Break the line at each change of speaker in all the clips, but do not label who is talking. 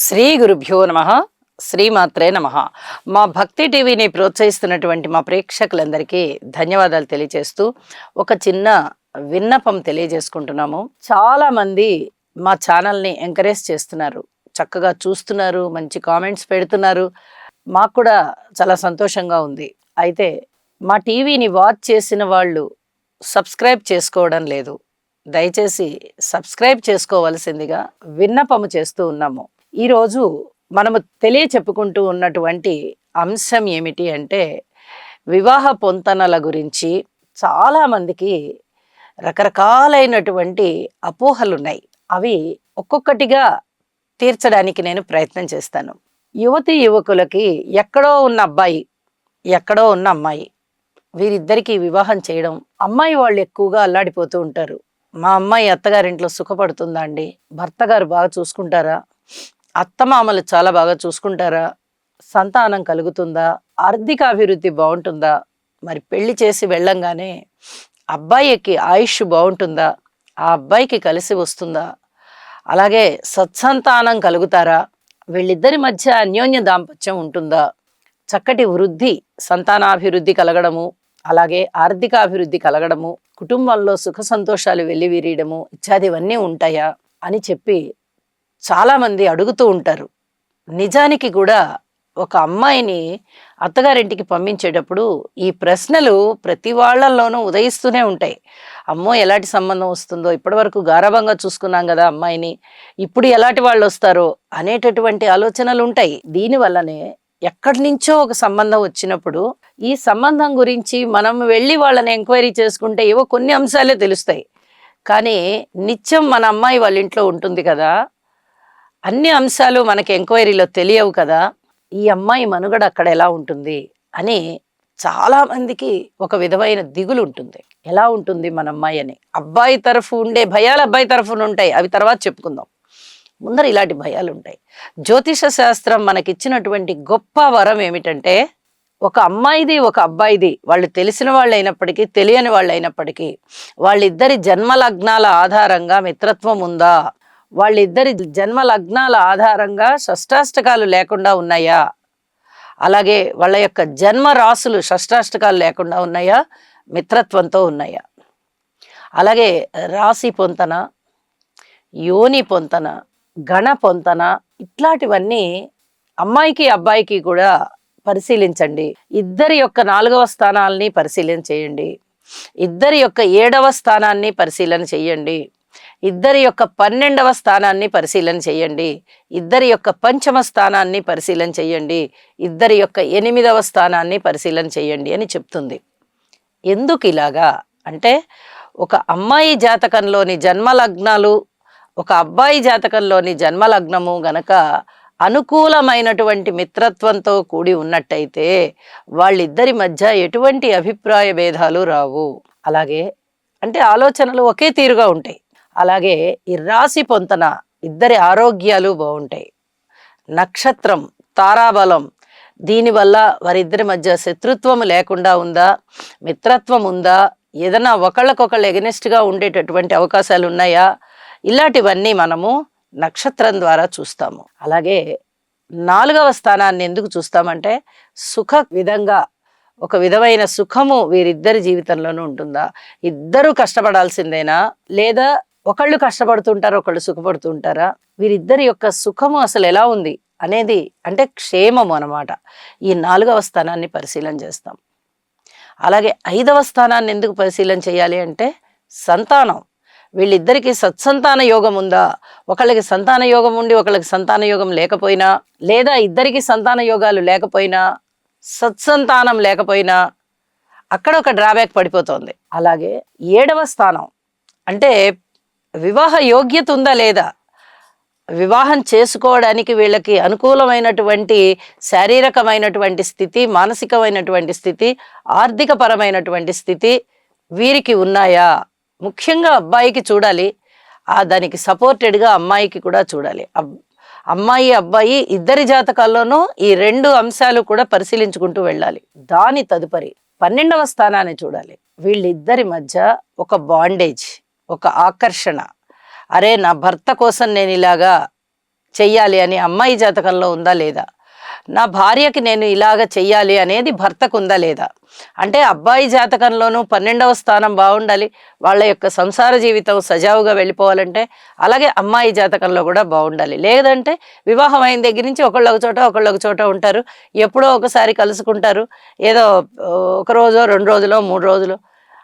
శ్రీ గురుభ్యో నమ. శ్రీమాత్రే నమ. మా భక్తి టీవీని ప్రోత్సహిస్తున్నటువంటి మా ప్రేక్షకులందరికీ ధన్యవాదాలు తెలియజేస్తూ ఒక చిన్న విన్నపం తెలియజేసుకుంటున్నాము. చాలామంది మా ఛానల్ని ఎంకరేజ్ చేస్తున్నారు, చక్కగా చూస్తున్నారు, మంచి కామెంట్స్ పెడుతున్నారు. మాకు కూడా చాలా సంతోషంగా ఉంది. అయితే మా టీవీని వాచ్ చేసిన వాళ్ళు సబ్స్క్రైబ్ చేసుకోవడం లేదు. దయచేసి సబ్స్క్రైబ్ చేసుకోవలసిందిగా విన్నపము చేస్తూ ఉన్నాము. ఈరోజు మనము చెప్పుకుంటూ ఉన్నటువంటి అంశం ఏమిటి అంటే వివాహ పొంతనల గురించి. చాలామందికి రకరకాలైనటువంటి అపోహలు ఉన్నాయి. అవి ఒక్కొక్కటిగా తీర్చడానికి నేను ప్రయత్నం చేస్తాను. యువతి యువకులకి ఎక్కడో ఉన్న అబ్బాయి, ఎక్కడో ఉన్న అమ్మాయి, వీరిద్దరికీ వివాహం చేయడం, అమ్మాయి వాళ్ళు ఎక్కువగా అల్లాడిపోతూ ఉంటారు. మా అమ్మాయి అత్తగారింట్లో సుఖపడుతుందా అండి? భర్త గారు బాగా చూసుకుంటారా? అత్తమామలు చాలా బాగా చూసుకుంటారా? సంతానం కలుగుతుందా? ఆర్థిక అభివృద్ధి బాగుంటుందా? మరి పెళ్లి చేసి వెళ్ళంగానే అబ్బాయికి ఆయుష్ బాగుంటుందా? ఆ అబ్బాయికి కలిసి వస్తుందా? అలాగే సత్సంతానం కలుగుతారా? వీళ్ళిద్దరి మధ్య అన్యోన్య దాంపత్యం ఉంటుందా? చక్కటి వృద్ధి, సంతానాభివృద్ధి కలగడము, అలాగే ఆర్థిక అభివృద్ధి కలగడము, కుటుంబంలో సుఖ సంతోషాలు వెల్లివిరియడము ఇత్యాదివన్నీ ఉంటాయా అని చెప్పి చాలామంది అడుగుతూ ఉంటారు. నిజానికి కూడా ఒక అమ్మాయిని అత్తగారింటికి పంపించేటప్పుడు ఈ ప్రశ్నలు ప్రతి వాళ్ళల్లోనూ ఉదయిస్తూనే ఉంటాయి. అమ్మో, ఎలాంటి సంబంధం వస్తుందో, ఇప్పటి వరకు గారాబంగా చూసుకున్నాం కదా అమ్మాయిని, ఇప్పుడు ఎలాంటి వాళ్ళు వస్తారో అనేటటువంటి ఆలోచనలు ఉంటాయి. దీనివల్లనే ఎక్కడి నుంచో ఒక సంబంధం వచ్చినప్పుడు ఈ సంబంధం గురించి మనం వెళ్ళి వాళ్ళని ఎంక్వైరీ చేసుకుంటే ఏవో కొన్ని అంశాలే తెలుస్తాయి. కానీ నిత్యం మన అమ్మాయి వాళ్ళ ఇంట్లో ఉంటుంది కదా, అన్ని అంశాలు మనకి ఎంక్వైరీలో తెలియవు కదా, ఈ అమ్మాయి మనుగడ అక్కడ ఎలా ఉంటుంది అని చాలామందికి ఒక విధమైన దిగులు ఉంటుంది. ఎలా ఉంటుంది మన అమ్మాయి అని. అబ్బాయి తరఫు ఉండే భయాలు అబ్బాయి తరఫున ఉంటాయి, అవి తర్వాత చెప్పుకుందాం. ముందర ఇలాంటి భయాలు ఉంటాయి. జ్యోతిష శాస్త్రం మనకిచ్చినటువంటి గొప్ప వరం ఏమిటంటే, ఒక అమ్మాయిది ఒక అబ్బాయిది, వాళ్ళు తెలిసిన వాళ్ళు అయినప్పటికీ తెలియని వాళ్ళు అయినప్పటికీ వాళ్ళిద్దరి జన్మ లగ్నాల ఆధారంగా మిత్రత్వం ఉందా, వాళ్ళిద్దరి జన్మ లగ్నాల ఆధారంగా షష్టాష్టకాలు లేకుండా ఉన్నాయా, అలాగే వాళ్ళ యొక్క జన్మ రాసులు షష్టాష్టకాలు లేకుండా ఉన్నాయా, మిత్రత్వంతో ఉన్నాయా, అలాగే రాశి పొంతన, యోని పొంతన, గణ పొంతన, ఇట్లాంటివన్నీ అమ్మాయికి అబ్బాయికి కూడా పరిశీలించండి. ఇద్దరి యొక్క 4వ స్థానాల్ని పరిశీలన చేయండి. ఇద్దరి యొక్క 7వ స్థానాన్ని పరిశీలన చేయండి. ఇద్దరి యొక్క 12వ స్థానాన్ని పరిశీలన చేయండి. ఇద్దరి యొక్క 5వ స్థానాన్ని పరిశీలన చేయండి. ఇద్దరి యొక్క 8వ స్థానాన్ని పరిశీలన చేయండి అని చెప్తుంది. ఎందుకు ఇలాగా అంటే, ఒక అమ్మాయి జాతకంలోని జన్మలగ్నాలు, ఒక అబ్బాయి జాతకంలోని జన్మలగ్నము గనక అనుకూలమైనటువంటి మిత్రత్వంతో కూడి ఉన్నట్టయితే వాళ్ళిద్దరి మధ్య ఎటువంటి అభిప్రాయ భేదాలు రావు. అలాగే అంటే ఆలోచనలు ఒకే తీరుగా ఉంటాయి. అలాగే ఈ రాశి పొంతన, ఇద్దరి ఆరోగ్యాలు బాగుంటాయి. నక్షత్రం, తారాబలం, దీనివల్ల వారిద్దరి మధ్య శత్రుత్వం లేకుండా ఉందా, మిత్రత్వం ఉందా, ఏదైనా ఒకళ్ళకొకళ్ళు ఎగనెస్ట్గా ఉండేటటువంటి అవకాశాలు ఉన్నాయా, ఇలాంటివన్నీ మనము నక్షత్రం ద్వారా చూస్తాము. అలాగే 4వ స్థానాన్ని ఎందుకు చూస్తామంటే, సుఖ విధంగా ఒక విధమైన సుఖము వీరిద్దరి జీవితంలోనూ ఉంటుందా, ఇద్దరు కష్టపడాల్సిందేనా, లేదా ఒకళ్ళు కష్టపడుతుంటారా ఒకళ్ళు సుఖపడుతుంటారా, వీరిద్దరి యొక్క సుఖము అసలు ఎలా ఉంది అనేది, అంటే క్షేమము అన్నమాట. ఈ 4వ స్థానాన్ని పరిశీలన చేస్తాం. అలాగే 5వ స్థానాన్ని ఎందుకు పరిశీలన చేయాలి అంటే, సంతానం. వీళ్ళిద్దరికి సత్సంతాన యోగం ఉందా, ఒకళ్ళకి సంతాన యోగం ఉండి ఒకళ్ళకి సంతాన యోగం లేకపోయినా, లేదా ఇద్దరికి సంతాన యోగాలు లేకపోయినా, సత్సంతానం లేకపోయినా అక్కడ ఒక డ్రాబ్యాక్ పడిపోతుంది. అలాగే 7వ స్థానం అంటే వివాహ యోగ్యత ఉందా లేదా, వివాహం చేసుకోవడానికి వీళ్ళకి అనుకూలమైనటువంటి శారీరకమైనటువంటి స్థితి, మానసికమైనటువంటి స్థితి, ఆర్థిక పరమైనటువంటి స్థితి వీరికి ఉన్నాయా. ముఖ్యంగా అబ్బాయికి చూడాలి, దానికి సపోర్టెడ్గా అమ్మాయికి కూడా చూడాలి. అమ్మాయి అబ్బాయి ఇద్దరి జాతకాల్లోనూ ఈ 2 అంశాలు కూడా పరిశీలించుకుంటూ వెళ్ళాలి. దాని తదుపరి 12వ స్థానాన్ని చూడాలి. వీళ్ళిద్దరి మధ్య ఒక బాండేజ్, ఒక ఆకర్షణ, అరే నా భర్త కోసం నేను ఇలాగా చెయ్యాలి అని అమ్మాయి జాతకంలో ఉందా లేదా, నా భార్యకి నేను ఇలాగ చెయ్యాలి అనేది భర్తకు ఉందా లేదా. అంటే అబ్బాయి జాతకంలోనూ 12వ స్థానం బాగుండాలి, వాళ్ళ యొక్క సంసార జీవితం సజావుగా వెళ్ళిపోవాలంటే, అలాగే అమ్మాయి జాతకంలో కూడా బాగుండాలి. లేదంటే వివాహం అయిన దగ్గర నుంచి ఒకళ్ళొక చోట ఉంటారు, ఎప్పుడో ఒకసారి కలుసుకుంటారు, ఏదో ఒక రోజో 2 రోజులో 3 రోజులు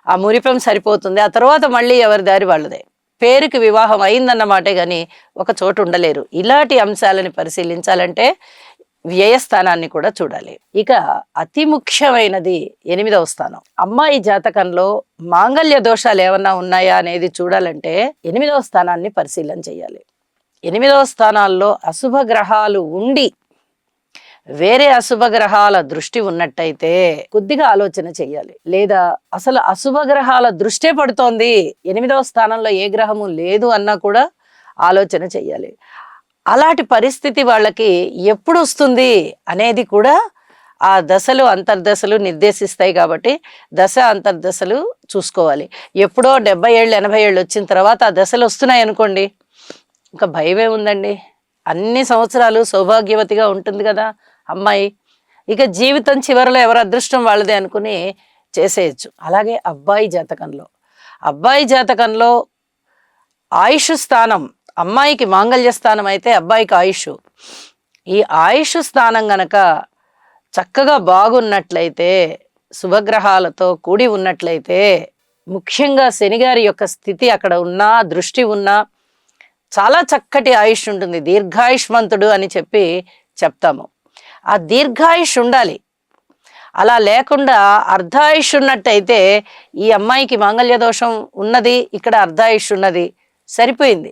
ఆ మురిపెం సరిపోతుంది, ఆ తర్వాత మళ్ళీ ఎవరి దారి వాళ్ళదే. పేరుకి వివాహం అయిందన్నమాటే కానీ ఒక చోటు ఉండలేరు. ఇలాంటి అంశాలని పరిశీలించాలంటే వ్యయస్థానాన్ని కూడా చూడాలి. ఇక అతి ముఖ్యమైనది 8వ స్థానం. అమ్మాయి జాతకంలో మాంగళ్య దోషాలు ఏమన్నా ఉన్నాయా అనేది చూడాలంటే 8వ స్థానాన్ని పరిశీలన చేయాలి. 8వ స్థానాల్లో అశుభ గ్రహాలు ఉండి వేరే అశుభ గ్రహాల దృష్టి ఉన్నట్టయితే కొద్దిగా ఆలోచన చెయ్యాలి. లేదా అసలు అశుభ గ్రహాల దృష్టే పడుతోంది, 8వ స్థానంలో ఏ గ్రహము లేదు అన్నా కూడా ఆలోచన చెయ్యాలి. అలాంటి పరిస్థితి వాళ్ళకి ఎప్పుడు వస్తుంది అనేది కూడా ఆ దశలు అంతర్దశలు నిర్దేశిస్తాయి. కాబట్టి దశ అంతర్దశలు చూసుకోవాలి. ఎప్పుడో 70 ఏళ్ళు 80 ఏళ్ళు వచ్చిన తర్వాత ఆ దశలు వస్తున్నాయి అనుకోండి, ఇంకా భయమే ఉందండి. అన్ని సంవత్సరాలు సౌభాగ్యవతిగా ఉంటుంది కదా అమ్మాయి, ఇక జీవితం చివరిలో ఎవరి అదృష్టం వాళ్ళదే అనుకుని చేసేయచ్చు. అలాగే అబ్బాయి జాతకంలో ఆయుష్ స్థానం, అమ్మాయికి మాంగళ్య స్థానం అయితే అబ్బాయికి ఆయుష్. ఈ ఆయుష్ స్థానం గనక చక్కగా బాగున్నట్లయితే, శుభగ్రహాలతో కూడి ఉన్నట్లయితే, ముఖ్యంగా శనిగారి యొక్క స్థితి అక్కడ ఉన్నా, దృష్టి ఉన్నా చాలా చక్కటి ఆయుష్ ఉంటుంది, దీర్ఘాయుష్మంతుడు అని చెప్తాము. ఆ దీర్ఘాయుష్ ఉండాలి. అలా లేకుండా అర్ధాయుష్ ఉన్నట్టయితే, ఈ అమ్మాయికి మాంగళ్య దోషం ఉన్నది, ఇక్కడ అర్ధాయుష్ ఉన్నది, సరిపోయింది.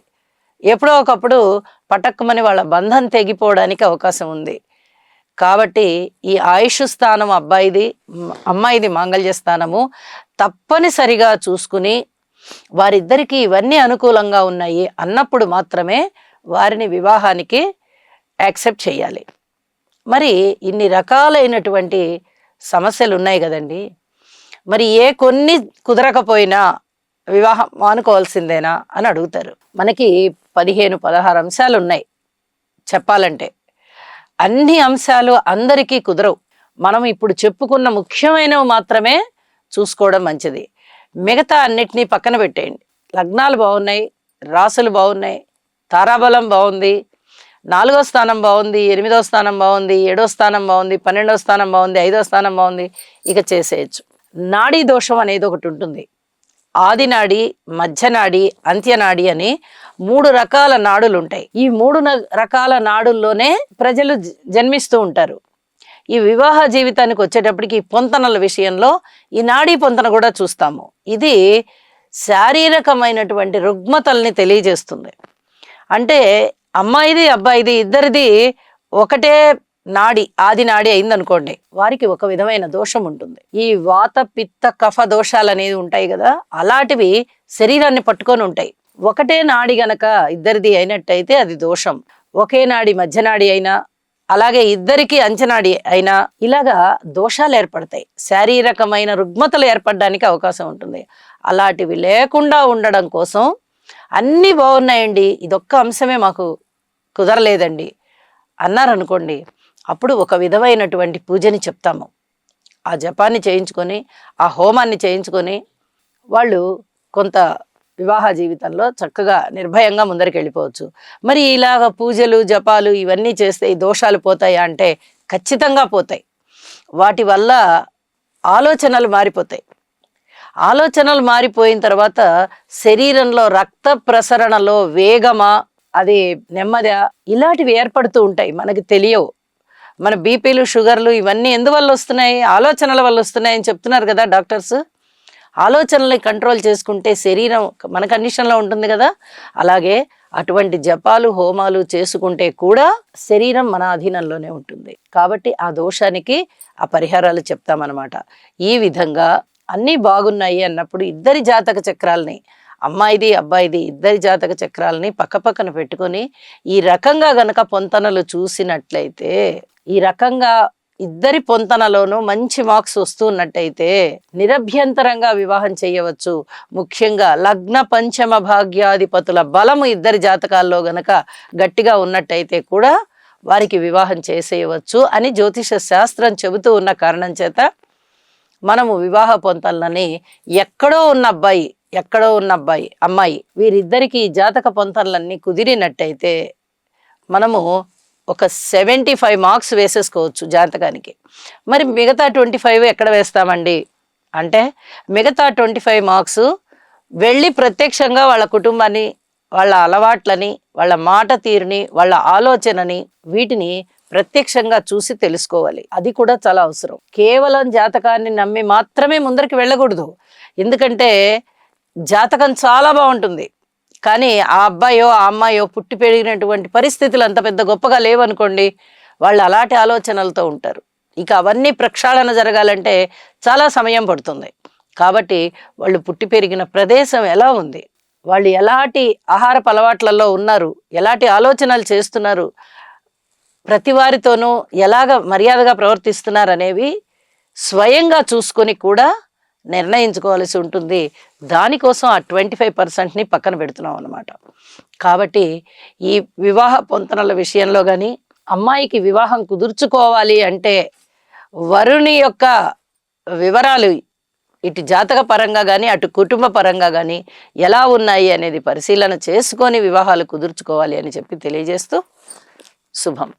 ఎప్పుడో ఒకప్పుడు పటక్కుమని వాళ్ళ బంధం తెగిపోవడానికి అవకాశం ఉంది. కాబట్టి ఈ ఆయుష్ స్థానం అమ్మాయిది మాంగళ్య స్థానము తప్పనిసరిగా చూసుకుని, వారిద్దరికీ ఇవన్నీ అనుకూలంగా ఉన్నాయి అన్నప్పుడు మాత్రమే వారిని వివాహానికి యాక్సెప్ట్ చేయాలి. మరి ఇన్ని రకాలైనటువంటి సమస్యలు ఉన్నాయి కదండి, మరి కొన్ని కుదరకపోయినా వివాహం మానుకోవాల్సిందేనా అని అడుగుతారు. మనకి 15-16 అంశాలు ఉన్నాయి చెప్పాలంటే. అన్ని అంశాలు అందరికీ కుదరవు. మనం ఇప్పుడు చెప్పుకున్న ముఖ్యమైనవి మాత్రమే చూసుకోవడం మంచిది. మిగతా అన్నిటినీ పక్కన పెట్టేయండి. లగ్నాలు బాగున్నాయి, రాసులు బాగున్నాయి, తారాబలం బాగుంది, 4వ స్థానం బాగుంది, 8వ స్థానం బాగుంది, 7వ స్థానం బాగుంది, 12వ స్థానం బాగుంది, 5వ స్థానం బాగుంది, ఇక చేసేయచ్చు. నాడీ దోషం అనేది ఒకటి ఉంటుంది. ఆదినాడి, మధ్యనాడి, అంత్యనాడి అని 3 రకాల నాడులు ఉంటాయి. ఈ 3 రకాల నాడుల్లోనే ప్రజలు జన్మిస్తూ ఉంటారు. ఈ వివాహ జీవితానికి వచ్చేటప్పటికి పొంతనల విషయంలో ఈ నాడీ పొంతన కూడా చూస్తాము. ఇది శారీరకమైనటువంటి రుగ్మతల్ని తెలియజేస్తుంది. అంటే అమ్మాయిది అబ్బాయిది ఇద్దరిది ఒకటే నాడి, ఆది నాడి అయిందనుకోండి, వారికి ఒక విధమైన దోషం ఉంటుంది. ఈ వాత పిత్త కఫ దోషాలు అనేది ఉంటాయి కదా, అలాంటివి శరీరాన్ని పట్టుకొని ఉంటాయి. ఒకటే నాడి గనక ఇద్దరిది అయినట్టయితే అది దోషం. ఒకే నాడి మధ్యనాడి అయినా, అలాగే ఇద్దరికి అంచనాడి అయినా ఇలాగా దోషాలు ఏర్పడతాయి, శారీరకమైన రుగ్మతలు ఏర్పడడానికి అవకాశం ఉంటుంది. అలాంటివి లేకుండా ఉండడం కోసం అన్నీ బాగున్నాయండి, ఇదొక్క అంశమే మాకు కుదరలేదండి అన్నారనుకోండి, అప్పుడు ఒక విధమైనటువంటి పూజని చెప్తాము. ఆ జపాన్ని చేయించుకొని, ఆ హోమాన్ని చేయించుకొని వాళ్ళు కొంత వివాహ జీవితంలో చక్కగా నిర్భయంగా ముందరికి వెళ్ళిపోవచ్చు. మరి ఇలాగ పూజలు జపాలు ఇవన్నీ చేస్తే ఈ దోషాలు పోతాయా అంటే ఖచ్చితంగా పోతాయి. వాటి వల్ల ఆలోచనలు మారిపోతాయి. ఆలోచనలు మారిపోయిన తర్వాత శరీరంలో రక్త ప్రసరణలో వేగమా, అది నెమ్మది, ఇలాంటివి ఏర్పడుతూ ఉంటాయి, మనకి తెలియవు. మన బీపీలు షుగర్లు ఇవన్నీ ఎందువల్ల వస్తున్నాయి? ఆలోచనల వల్ల వస్తున్నాయని చెప్తున్నారు కదా డాక్టర్స్. ఆలోచనల్ని కంట్రోల్ చేసుకుంటే శరీరం మన కండిషన్లో ఉంటుంది కదా, అలాగే అటువంటి జపాలు హోమాలు చేసుకుంటే కూడా శరీరం మన అధీనంలోనే ఉంటుంది. కాబట్టి ఆ దోషానికి ఆ పరిహారాలు చెప్తామన్నమాట. ఈ విధంగా అన్నీ బాగున్నాయి అన్నప్పుడు ఇద్దరి జాతక చక్రాలని, అమ్మాయిది అబ్బాయిది ఇద్దరి జాతక చక్రాలని పక్కపక్కన పెట్టుకొని ఈ రకంగా గనక పొంతనలు చూసినట్లయితే, ఈ రకంగా ఇద్దరి పొంతనలోనూ మంచి మార్క్స్ వస్తున్నట్టయితే నిరభ్యంతరంగా వివాహం చేయవచ్చు. ముఖ్యంగా లగ్న పంచమ భాగ్యాధిపతుల బలము ఇద్దరి జాతకాల్లో గనక గట్టిగా ఉన్నట్టయితే కూడా వారికి వివాహం చేసేయవచ్చు అని జ్యోతిష శాస్త్రం చెబుతూ ఉన్న కారణం చేత మనము వివాహ పొంతనలని ఎక్కడో ఉన్న అమ్మాయి వీరిద్దరికి జాతక పొంతనలన్నీ కుదిరినట్టయితే మనము ఒక 75 మార్క్స్ వేసేసుకోవచ్చు జాతకానికి. మరి మిగతా 25 ఎక్కడ వేస్తామండి అంటే, మిగతా 25 మార్క్స్ వెళ్ళి ప్రత్యక్షంగా వాళ్ళ కుటుంబాన్ని, వాళ్ళ అలవాట్లని, వాళ్ళ మాట తీరుని, వాళ్ళ ఆలోచనని, వీటిని ప్రత్యక్షంగా చూసి తెలుసుకోవాలి. అది కూడా చాలా అవసరం. కేవలం జాతకాన్ని నమ్మి మాత్రమే ముందరికి వెళ్ళకూడదు. ఎందుకంటే జాతకం చాలా బాగుంటుంది, కానీ ఆ అబ్బాయో ఆ అమ్మాయో పుట్టి పెరిగినటువంటి పరిస్థితులు అంత పెద్ద గొప్పగా లేవనుకోండి, వాళ్ళు అలాంటి ఆలోచనలతో ఉంటారు. ఇక అవన్నీ ప్రక్షాళన జరగాలంటే చాలా సమయం పడుతుంది. కాబట్టి వాళ్ళు పుట్టి పెరిగిన ప్రదేశం ఎలా ఉంది, వాళ్ళు ఎలాంటి ఆహారపు అలవాట్లలో ఉన్నారు, ఎలాంటి ఆలోచనలు చేస్తున్నారు, ప్రతి వారితోనూ ఎలాగ మర్యాదగా ప్రవర్తిస్తున్నారు అనేవి స్వయంగా చూసుకొని కూడా నిర్ణయించుకోవాల్సి ఉంటుంది. దానికోసం ఆ 25%ని పక్కన పెడుతున్నాం అన్నమాట. కాబట్టి ఈ వివాహ పొంతనల విషయంలో కానీ, అమ్మాయికి వివాహం కుదుర్చుకోవాలి అంటే వరుని యొక్క వివరాలు ఇటు జాతక పరంగా కానీ అటు కుటుంబ పరంగా కానీ ఎలా ఉన్నాయి అనేది పరిశీలన చేసుకొని వివాహాలు కుదుర్చుకోవాలి అని చెప్పి తెలియజేస్తూ శుభం.